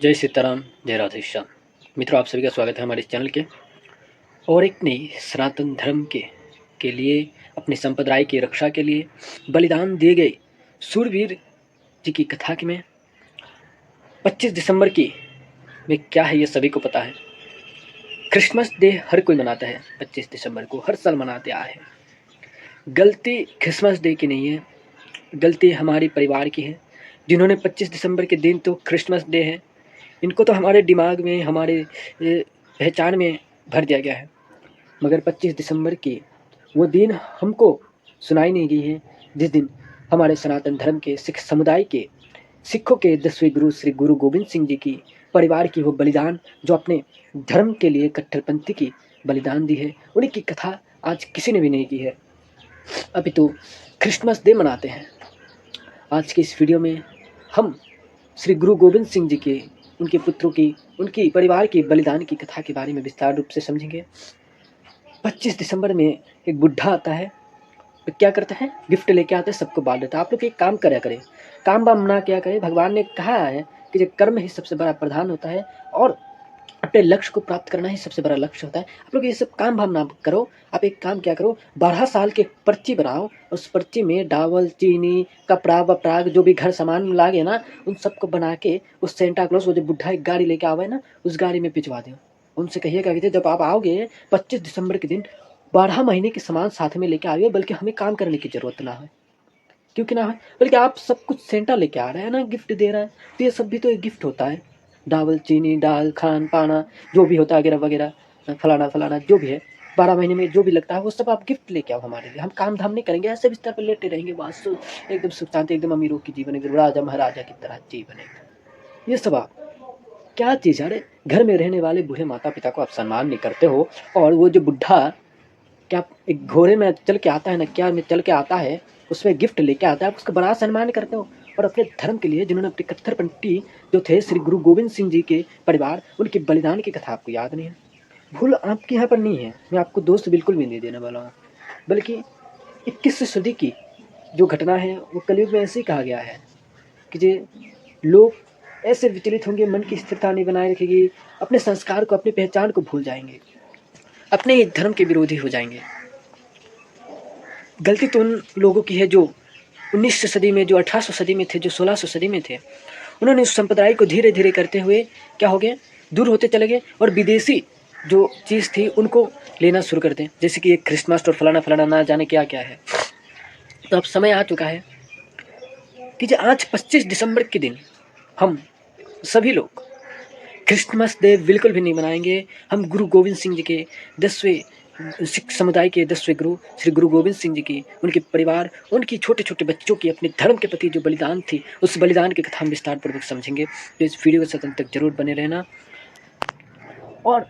जय सीताराम, जय राधे श्याम। मित्रों, आप सभी का स्वागत है हमारे इस चैनल के और एक नई सनातन धर्म के लिए अपने संप्रदाय की रक्षा के लिए बलिदान दिए गए सूरवीर जी की कथा की में 25 दिसंबर की में क्या है ये सभी को पता है। क्रिसमस डे हर कोई मनाता है, 25 दिसंबर को हर साल मनाते आए हैं। गलती क्रिसमस डे की नहीं है, गलती हमारे परिवार की है जिन्होंने 25 दिसंबर के दिन तो क्रिसमस डे है, इनको तो हमारे दिमाग में हमारे पहचान में भर दिया गया है। मगर 25 दिसंबर की वो दिन हमको सुनाई नहीं गई है जिस दिन हमारे सनातन धर्म के सिख समुदाय के सिखों के 10वें गुरु श्री गुरु गोविंद सिंह जी की परिवार की वो बलिदान जो अपने धर्म के लिए कट्टरपंथी की बलिदान दी है, उनकी कथा आज किसी ने भी नहीं की है। अभी तो क्रिसमस डे मनाते हैं। आज के इस वीडियो में हम श्री गुरु गोविंद सिंह जी के उनके पुत्रों की उनकी परिवार की बलिदान की कथा के बारे में विस्तार रूप से समझेंगे। 25 दिसंबर में एक बुढ़ा आता है, तो क्या करता है, गिफ्ट लेके आता है, सबको बांट देता है। आप लोग एक काम करा करें, काम वाम ना क्या करें। भगवान ने कहा है कि जो कर्म ही सबसे बड़ा प्रधान होता है और अपने लक्ष्य को प्राप्त करना ही सबसे बड़ा लक्ष्य होता है। आप लोग ये सब काम भाम ना करो। आप एक काम क्या करो, 12 साल के पर्ची बनाओ, उस पर्ची में डावल, चीनी, कपड़ा वपड़ा जो भी घर सामान लागे ना, उन सबको बना के उस सेंटा क्लॉज वो जो बुढ़ा एक गाड़ी लेके आवे ना, उस गाड़ी में भिजवा दो। उनसे कहिएगा कि जब आप आओगे 25 दिसंबर के दिन 12 महीने के सामान साथ में लेके आइए, बल्कि हमें काम करने की जरूरत ना है। क्योंकि ना है, बल्कि आप सब कुछ सेंटा लेके आ रहे हैं ना, गिफ्ट दे रहा है, तो ये सब भी तो एक गिफ्ट होता है। डावल, चीनी, दाल, खान पाना जो भी होता है वगैरह वगैरह, फलाना फलाना जो भी है, 12 महीने में जो भी लगता है वो सब आप गिफ्ट लेके आओ हमारे लिए। हम काम धाम नहीं करेंगे, ऐसे बिस्तर पर लेटे रहेंगे, बस एकदम सुख शांति, एकदम अमीरों की जीवन, एकदम राजा महाराजा की तरह जीवन है। ये सब आप क्या चीज़ है? अरे घर में रहने वाले बूढ़े माता पिता को आप सम्मान नहीं करते हो। और वो जो बुढ़ा क्या एक घोड़े में चल के आता है ना, क्या में चल के आता है, उसमें गिफ्ट लेके आता है, आप उसका बड़ा सम्मान करते हो। और अपने धर्म के लिए जिन्होंने अपने कट्टरपंथी जो थे श्री गुरु गोविंद सिंह जी के परिवार, उनके बलिदान की कथा आपको याद नहीं है। भूल आपके यहाँ पर नहीं है, मैं आपको दोस्त बिल्कुल भी नहीं देने वाला हूँ। बल्कि 21वीं सदी की जो घटना है वो कलयुग में ऐसे ही कहा गया है कि जे लोग ऐसे विचलित होंगे, मन की स्थिरता नहीं बनाए रखेगी, अपने संस्कार को, अपनी पहचान को भूल जाएंगे, अपने ही धर्म के विरोधी हो जाएंगे। गलती तो उन लोगों की है जो 19वीं सदी में, जो 1800 सदी में थे, जो 1600 सदी में थे। उन्होंने उस संप्रदाय को धीरे धीरे करते हुए क्या हो गए, दूर होते चले गए और विदेशी जो चीज़ थी उनको लेना शुरू कर दें, जैसे कि ये क्रिसमस और फलाना फलाना ना जाने क्या क्या है। तो अब समय आ चुका है कि जो आज 25 दिसंबर के दिन हम सभी लोग क्रिसमस डे बिल्कुल भी नहीं मनाएंगे। हम गुरु गोविंद सिंह जी के 10वें सिख समुदाय के 10वें गुरु श्री गुरु गोविंद सिंह जी की, उनके परिवार, उनकी छोटे छोटे बच्चों की अपने धर्म के प्रति जो बलिदान थी, उस बलिदान की कथा हम विस्तार पूर्वक समझेंगे। तो इस वीडियो के साथ अंत तक जरूर बने रहना। और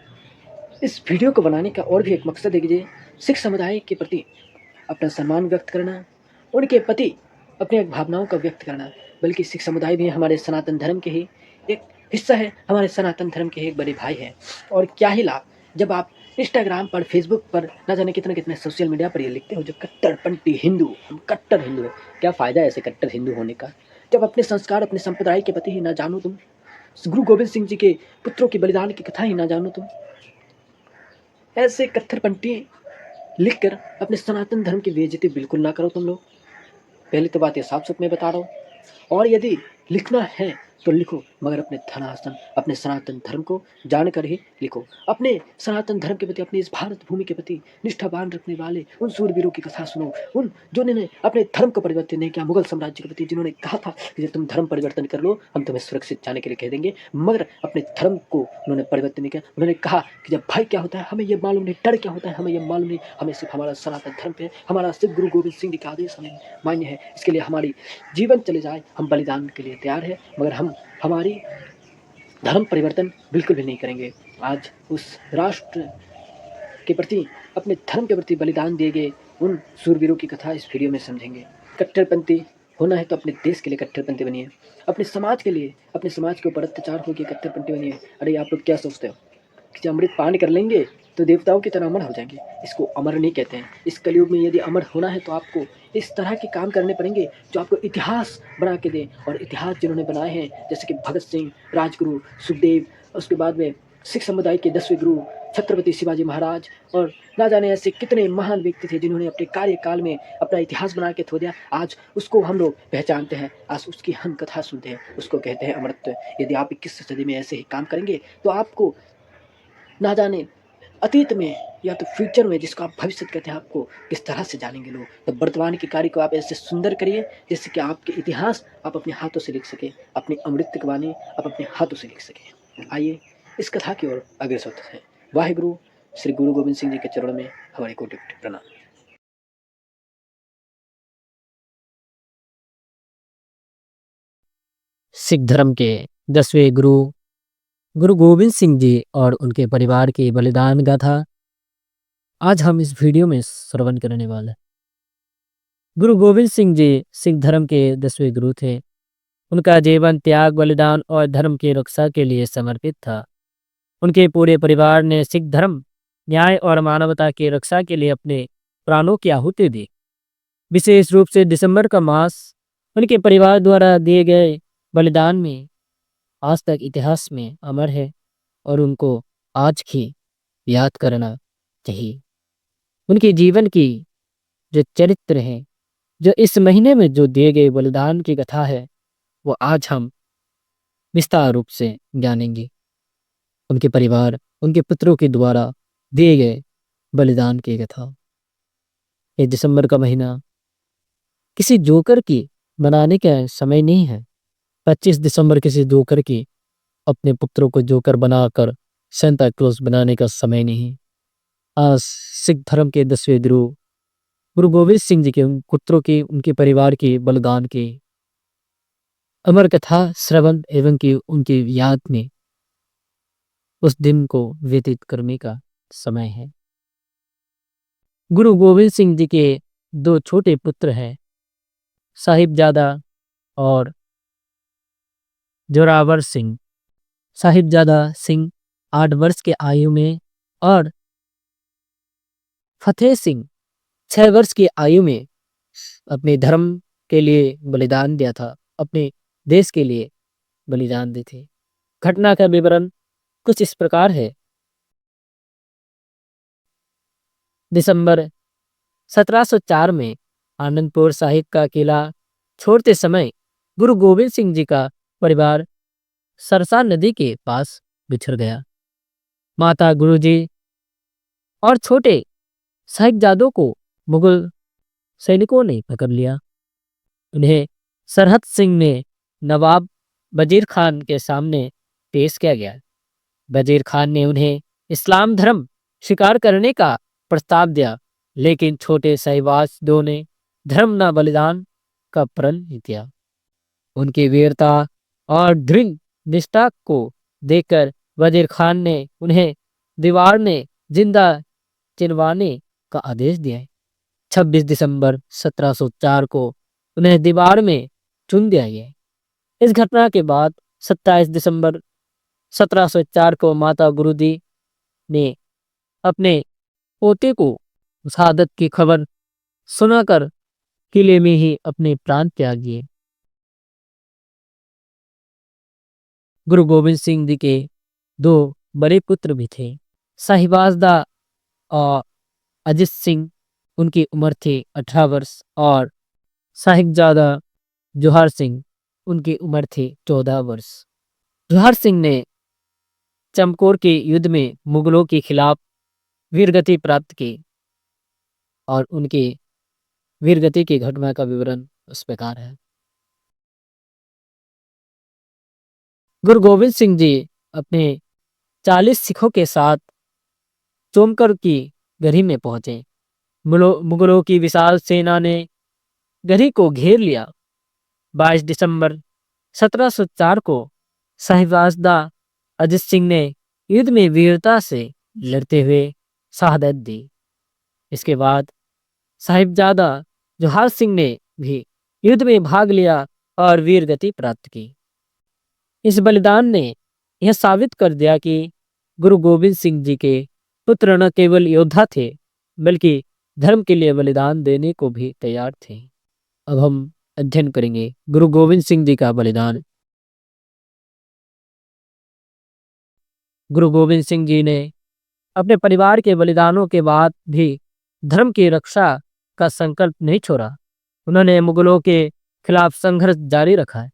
इस वीडियो को बनाने का और भी एक मकसद है कि सिख समुदाय के प्रति अपना सम्मान व्यक्त करना, उनके प्रति अपनी भावनाओं का व्यक्त करना। बल्कि सिख समुदाय भी हमारे सनातन धर्म के ही एक हिस्सा है, हमारे सनातन धर्म के एक बड़े भाई हैं। और क्या ही लाभ जब आप इंस्टाग्राम पर, फेसबुक पर, ना जाने कितने कितने सोशल मीडिया पर ये लिखते हो जो कट्टरपंथी हिंदू, हम कट्टर हिंदू है। क्या फ़ायदा है ऐसे कट्टर हिंदू होने का, जब अपने संस्कार, अपने संप्रदाय के प्रति ही ना जानो तुम, गुरु गोविंद सिंह जी के पुत्रों की बलिदान की कथा ही ना जानो तुम। ऐसे कट्टरपंथी लिखकर अपने सनातन धर्म की बेइज्जती बिल्कुल ना करो तुम लोग। पहली तो बात ये साफ साफ मैं बता रहा हूँ। और यदि लिखना है तो लिखो, मगर अपने धनासन, अपने सनातन धर्म को जानकर ही लिखो। अपने सनातन धर्म के प्रति, अपनी इस भारत भूमि के प्रति निष्ठावान रखने वाले उन सूरवीरों की कथा सुनो, उन जिन्होंने अपने धर्म को परिवर्तन नहीं किया, मुगल साम्राज्य के प्रति जिन्होंने कहा था कि जब तुम धर्म परिवर्तन कर लो हम तुम्हें सुरक्षित जाने के लिए कह देंगे, मगर अपने धर्म को उन्होंने परिवर्तन नहीं किया। उन्होंने कहा कि जब भाई क्या होता है हमें ये मालूम नहीं, डर क्या होता है हमें ये मालूम नहीं, हमें सिर्फ हमारा सनातन धर्म पे, हमारा सिर्फ गुरु गोविंद सिंह जी का आदेश हमें मान्य है। इसके लिए हमारी जीवन चले जाए हम बलिदान के लिए तैयार है, मगर हम हमारी धर्म परिवर्तन बिल्कुल भी नहीं करेंगे। आज उस राष्ट्र के प्रति, अपने धर्म के प्रति बलिदान दिए गए उन सूरवीरों की कथा इस वीडियो में समझेंगे। कट्टरपंथी होना है तो अपने देश के लिए कट्टरपंथी बनिए, अपने समाज के लिए, अपने समाज के ऊपर अत्याचार हो गया कट्टरपंथी बनिए। अरे आप लोग क्या सोचते हो कि अमृत पान कर लेंगे तो देवताओं की तरह अमर हो जाएंगे। इसको अमर नहीं कहते हैं। इस कलयुग में यदि अमर होना है तो आपको इस तरह के काम करने पड़ेंगे जो आपको इतिहास बना के दें। और इतिहास जिन्होंने बनाए हैं जैसे कि भगत सिंह, राजगुरु, सुखदेव, उसके बाद में सिख समुदाय के 10वें गुरु छत्रपति शिवाजी महाराज, और ना जाने ऐसे कितने महान व्यक्ति थे जिन्होंने अपने कार्यकाल में अपना इतिहास बना के छोड़ दिया। आज उसको हम लोग पहचानते हैं, आज उसकी हम कथा सुनते हैं, उसको कहते हैं अमरत्व। यदि आप 21 सदी में ऐसे ही काम करेंगे तो आपको ना जाने अतीत में या तो फ्यूचर में, जिसको आप भविष्य कहते हैं, आपको किस तरह से जानेंगे लोग। तो वर्तमान के कार्य को आप ऐसे सुंदर करिए जिससे कि आपके इतिहास आप अपने हाथों से लिख सकें, अपनी अमृत की वाणी आप अपने हाथों से लिख सकें। आइए इस कथा की ओर अग्रसर होते हैं। वाहिगुरु श्री गुरु गोविंद सिंह जी के चरणों में हमारे कोटि कोटि प्रणाम। सिख धर्म के 10वें गुरु गुरु गोविंद सिंह जी और उनके परिवार की बलिदान गाथा आज हम इस वीडियो में श्रवण करने वाले हैं। गुरु गोविंद सिंह जी सिख धर्म के 10वें गुरु थे। उनका जीवन त्याग, बलिदान और धर्म की रक्षा के लिए समर्पित था। उनके पूरे परिवार ने सिख धर्म, न्याय और मानवता की रक्षा के लिए अपने प्राणों की आहुति दी। विशेष रूप से दिसंबर का मास उनके परिवार द्वारा दिए गए बलिदान में आज तक इतिहास में अमर है और उनको आज भी याद करना चाहिए। उनके जीवन की जो चरित्र है, जो इस महीने में जो दिए गए बलिदान की कथा है, वो आज हम विस्तार रूप से जानेंगे। उनके परिवार, उनके पुत्रों के द्वारा दिए गए बलिदान की कथा। ये दिसंबर का महीना किसी जोकर की बनाने का समय नहीं है। 25 दिसंबर किसी जोकर की अपने पुत्रों को जोकर बनाकर सेंटा क्लॉज बनाने का समय नहीं। आज सिख धर्म के 10वें गुरु गुरु गोविंद सिंह जी के उन पुत्रों की, उनके परिवार की बलिदान की अमर कथा श्रवण एवं की उनकी याद में उस दिन को व्यतीत करने का समय है। गुरु गोविंद सिंह जी के 2 छोटे पुत्र हैं, साहिबजादा और जोरावर सिंह। साहिबजादा सिंह 8 वर्ष के आयु में और फतेह सिंह 6 वर्ष की आयु में अपने धर्म के लिए बलिदान दिया था, अपने देश के लिए बलिदान दी थी। घटना का विवरण कुछ इस प्रकार है। दिसंबर 1704 में आनंदपुर साहिब का किला छोड़ते समय गुरु गोविंद सिंह जी का परिवार सरसा नदी के पास बिछड़ गया। माता गुरुजी और छोटे साहिबजादों को मुगल सैनिकों ने पकड़ लिया। उन्हें सरहद सिंह ने नवाब वजीर खान के सामने पेश किया गया। वजीर खान ने उन्हें इस्लाम धर्म स्वीकार करने का प्रस्ताव दिया, लेकिन छोटे साहिबजादों ने धर्म न बलिदान का प्रण किया। उनकी वीरता और दृढ़ निष्ठा को देखकर वजीर खान ने उन्हें दीवार में जिंदा चिनवाने का आदेश दिया। 26 दिसंबर 1704 को उन्हें दीवार में चुन दिया गया। इस घटना के बाद 27 दिसंबर 1704 को माता गुरुजी ने अपने पोते को शहादत की खबर सुनाकर किले में ही अपने प्राण त्याग दिए। गुरु गोविंद सिंह जी के 2 बड़े पुत्र भी थे, साहिबजादा और अजित सिंह। उनकी उम्र थी 18 वर्ष और साहिबजादा जोहार सिंह, उनकी उम्र थी 14 वर्ष। जोहार सिंह ने चमकौर के युद्ध में मुगलों के खिलाफ वीरगति प्राप्त की और उनकी वीरगति की घटना का विवरण इस प्रकार है। गुरु गोविंद सिंह जी अपने 40 सिखों के साथ चोमकर की गढ़ी में पहुंचे। मुगलों की विशाल सेना ने गढ़ी को घेर लिया। 22 दिसंबर 1704 को साहिबजादा अजित सिंह ने युद्ध में वीरता से लड़ते हुए शहादत दी। इसके बाद साहिबजादा जोहार सिंह ने भी युद्ध में भाग लिया और वीरगति प्राप्त की। इस बलिदान ने यह साबित कर दिया कि गुरु गोविंद सिंह जी के पुत्र न केवल योद्धा थे बल्कि धर्म के लिए बलिदान देने को भी तैयार थे। अब हम अध्ययन करेंगे गुरु गोविंद सिंह जी का बलिदान। गुरु गोविंद सिंह जी ने अपने परिवार के बलिदानों के बाद भी धर्म की रक्षा का संकल्प नहीं छोड़ा। उन्होंने मुगलों के खिलाफ संघर्ष जारी रखा है।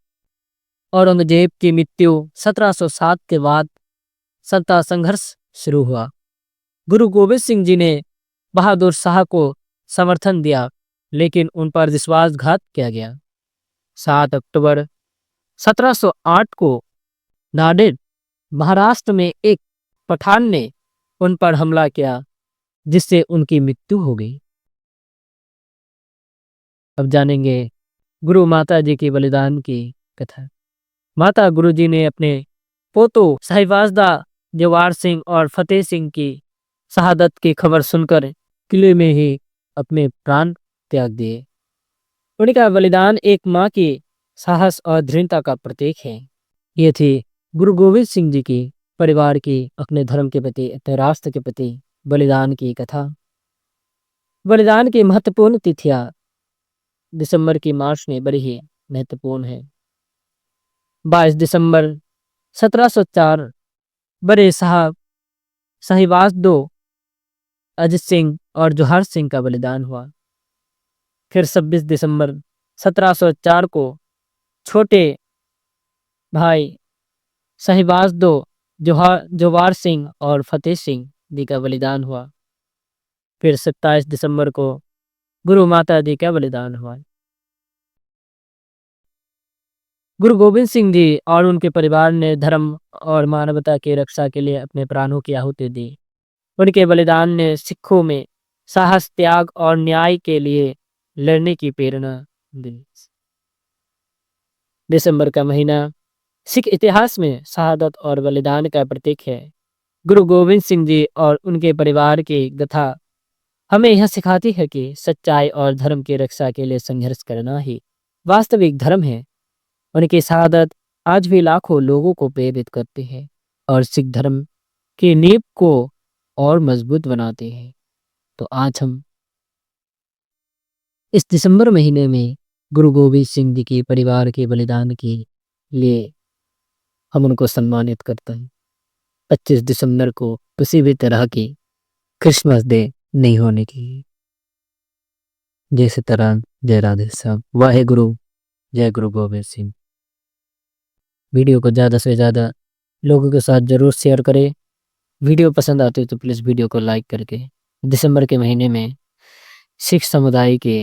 औरंगजेब की मृत्यु 1707 के बाद सत्ता संघर्ष शुरू हुआ। गुरु गोविंद सिंह जी ने बहादुर शाह को समर्थन दिया, लेकिन उन पर विश्वासघात किया गया। 7 अक्टूबर 1708 को नांदेड़, महाराष्ट्र में एक पठान ने उन पर हमला किया, जिससे उनकी मृत्यु हो गई। अब जानेंगे गुरु माता जी के बलिदान की कथा। माता गुरु जी ने अपने पोतों साहिबाजदा जवार सिंह और फतेह सिंह की शहादत की खबर सुनकर किले में ही अपने प्राण त्याग दिए। उनका बलिदान एक माँ की साहस और दृढ़ता का प्रतीक है। ये थी गुरु गोविंद सिंह जी की परिवार की अपने धर्म के प्रति, अपने राष्ट्र के प्रति बलिदान की कथा। बलिदान की महत्वपूर्ण तिथियां दिसंबर की मार्च में बड़ी ही महत्वपूर्ण है। 22 दिसंबर 1704 बड़े साहब साहिबाजदो अजित सिंह और जोहार सिंह का बलिदान हुआ। फिर 26 दिसंबर 1704 को छोटे भाई साहिबाजदो जोवार सिंह और फतेह सिंह जी का बलिदान हुआ। फिर 27 दिसंबर को गुरु माता जी का बलिदान हुआ। गुरु गोविंद सिंह जी और उनके परिवार ने धर्म और मानवता की रक्षा के लिए अपने प्राणों की आहुति दी। उनके बलिदान ने सिखों में साहस, त्याग और न्याय के लिए लड़ने की प्रेरणा दी। दिसंबर का महीना सिख इतिहास में शहादत और बलिदान का प्रतीक है। गुरु गोविंद सिंह जी और उनके परिवार की गाथा हमें यह सिखाती है कि सच्चाई और धर्म की रक्षा के लिए संघर्ष करना ही वास्तविक धर्म है। उनकी शहादत आज भी लाखों लोगों को प्रेरित करती है और सिख धर्म की नींव को और मजबूत बनाती है। तो आज हम इस दिसंबर महीने में गुरु गोविंद सिंह जी के परिवार के बलिदान के लिए हम उनको सम्मानित करते हैं। 25 दिसंबर को किसी भी तरह की क्रिसमस डे नहीं होने की। जय सीताराम, जय राधे श्याम, वाहे गुरु, जय गुरु गोविंद सिंह। वीडियो को ज़्यादा से ज़्यादा लोगों के साथ ज़रूर शेयर करें। वीडियो पसंद आती है तो प्लीज़ वीडियो को लाइक करके दिसंबर के महीने में सिख समुदाय के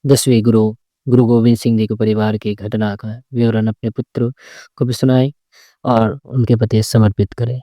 10वें गुरु गुरु गोविंद सिंह जी के परिवार की घटना का विवरण अपने पुत्र को भी सुनाएं और उनके प्रति समर्पित करें।